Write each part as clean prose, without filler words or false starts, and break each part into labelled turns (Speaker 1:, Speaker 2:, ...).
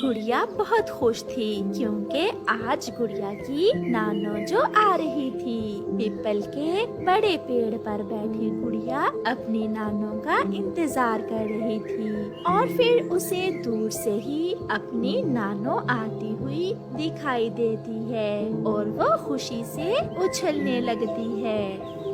Speaker 1: गुड़िया बहुत खुश थी क्योंकि आज गुड़िया की नानो जो आ रही थी। पीपल के बड़े पेड़ पर बैठी गुड़िया अपनी नानो का इंतजार कर रही थी और फिर उसे दूर से ही अपनी नानो आती हुई दिखाई देती है और वो खुशी से उछलने लगती है।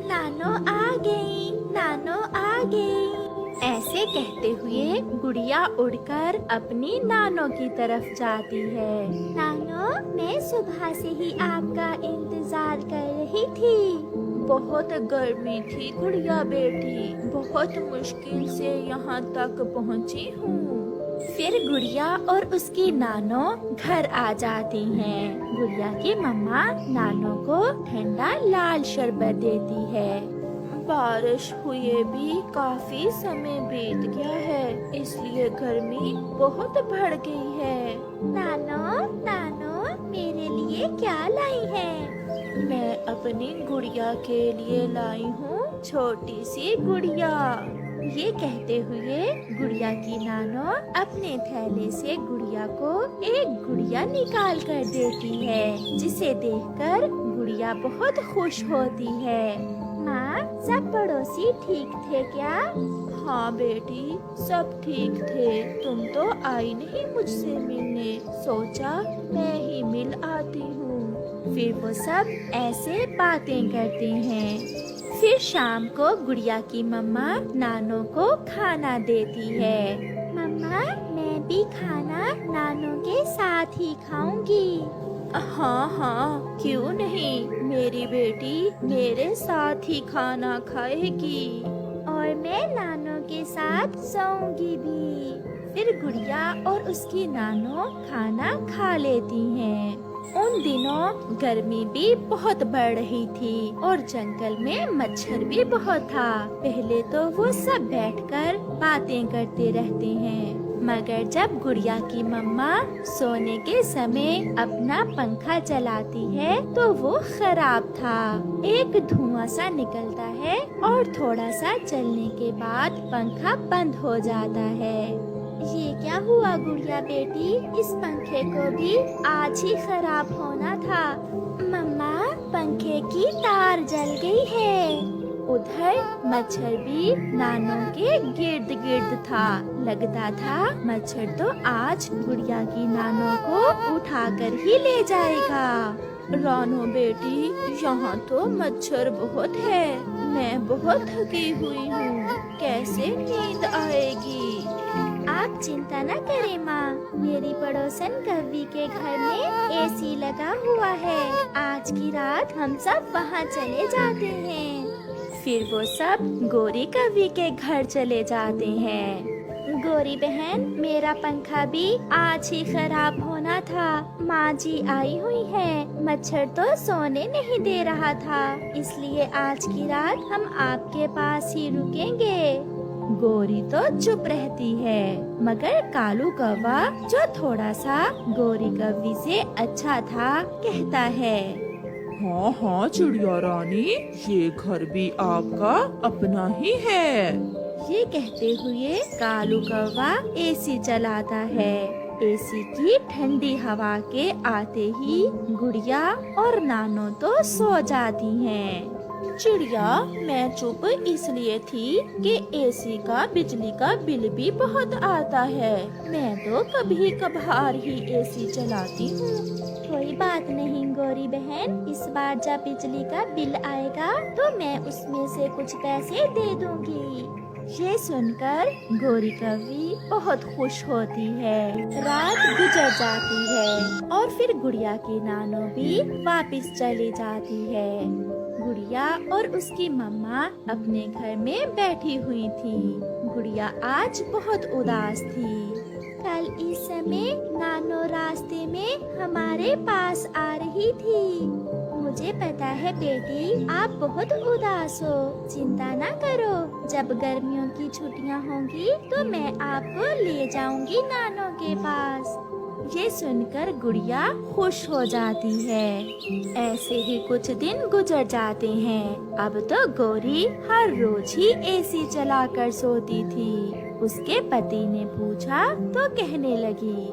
Speaker 1: नानो आ गई, नानो आ गई। ऐसे कहते हुए गुड़िया उड़कर अपनी नानो की तरफ जाती है। नानो, मैं सुबह से ही आपका इंतजार कर रही थी। बहुत गर्मी थी गुड़िया बेटी, बहुत मुश्किल से यहाँ तक पहुँची हूँ। फिर गुड़िया और उसकी नानो घर आ जाती हैं। गुड़िया की मम्मा नानो को ठंडा लाल शरबत देती है। बारिश हुए भी काफी समय बीत गया है, इसलिए गर्मी बहुत बढ़ गई है। नानो, नानो, मेरे लिए क्या लाई है? मैं अपनी गुड़िया के लिए लाई हूँ छोटी सी गुड़िया। ये कहते हुए गुड़िया की नानो अपने थैले से गुड़िया को एक गुड़िया निकाल कर देती है, जिसे देखकर गुड़िया बहुत खुश होती है। माँ, सब पड़ोसी ठीक थे क्या? हाँ बेटी, सब ठीक थे। तुम तो आई नहीं मुझसे मिलने, सोचा मैं ही मिल आती हूँ। फिर वो सब ऐसे बातें करते हैं। फिर शाम को गुड़िया की मम्मा नानो को खाना देती है। मम्मा, मैं भी खाना नानो के साथ ही खाऊंगी। हाँ हाँ, क्यों नहीं, मेरी बेटी मेरे साथ ही खाना खाएगी और मैं नानो के साथ सोऊंगी भी। फिर गुड़िया और उसकी नानो खाना खा लेती हैं। उन दिनों गर्मी भी बहुत बढ़ रही थी और जंगल में मच्छर भी बहुत था। पहले तो वो सब बैठकर बातें करते रहते हैं, मगर जब गुड़िया की मम्मा सोने के समय अपना पंखा चलाती है तो वो खराब था। एक धुआं सा निकलता है और थोड़ा सा चलने के बाद पंखा बंद हो जाता है। ये क्या हुआ गुड़िया बेटी, इस पंखे को भी आज ही खराब होना था। मम्मा, पंखे की तार जल गई है। उधर मच्छर भी नानो के गिर्द गिर्द था। लगता था मच्छर तो आज गुड़िया की नानो को उठाकर ही ले जाएगा। रानो बेटी, यहाँ तो मच्छर बहुत है, मैं बहुत थकी हुई हूँ, कैसे नींद आएगी? आप चिंता न करें माँ, मेरी पड़ोसन कवि के घर में एसी लगा हुआ है। आज की रात हम सब वहाँ चले जाते हैं। फिर वो सब गोरी कवि के घर चले जाते हैं। गोरी बहन, मेरा पंखा भी आज ही खराब होना था। माँ जी आई हुई है, मच्छर तो सोने नहीं दे रहा था, इसलिए आज की रात हम आपके पास ही रुकेंगे। गोरी तो चुप रहती है, मगर कालू कौवा जो थोड़ा सा गोरी कौवी से अच्छा था कहता है,
Speaker 2: हाँ हाँ चिड़िया रानी, ये घर भी आपका अपना ही है।
Speaker 1: ये कहते हुए कालू कौवा एसी चलाता है। एसी की ठंडी हवा के आते ही गुड़िया और नानो तो सो जाती हैं। चिड़िया, मैं चुप इसलिए थी कि एसी का बिजली का बिल भी बहुत आता है। मैं तो कभी कभार ही एसी चलाती हूँ। कोई बात नहीं गोरी बहन, इस बार जब बिजली का बिल आएगा तो मैं उसमें से कुछ पैसे दे दूंगी। ये सुनकर गोरी कौवी बहुत खुश होती है। रात गुजर जाती है और फिर गुड़िया की नानो भी वापस चली जाती है। गुड़िया और उसकी मम्मा अपने घर में बैठी हुई थी। गुड़िया आज बहुत उदास थी। कल इस समय नानो रास्ते में हमारे पास आ रही थी। मुझे पता है बेटी, आप बहुत उदास हो, चिंता ना करो। जब गर्मियों की छुट्टियां होंगी तो मैं आपको ले जाऊंगी नानो के पास। ये सुनकर गुड़िया खुश हो जाती है। ऐसे ही कुछ दिन गुजर जाते हैं। अब तो गोरी हर रोज ही एसी चलाकर सोती थी। उसके पति ने पूछा तो कहने लगी,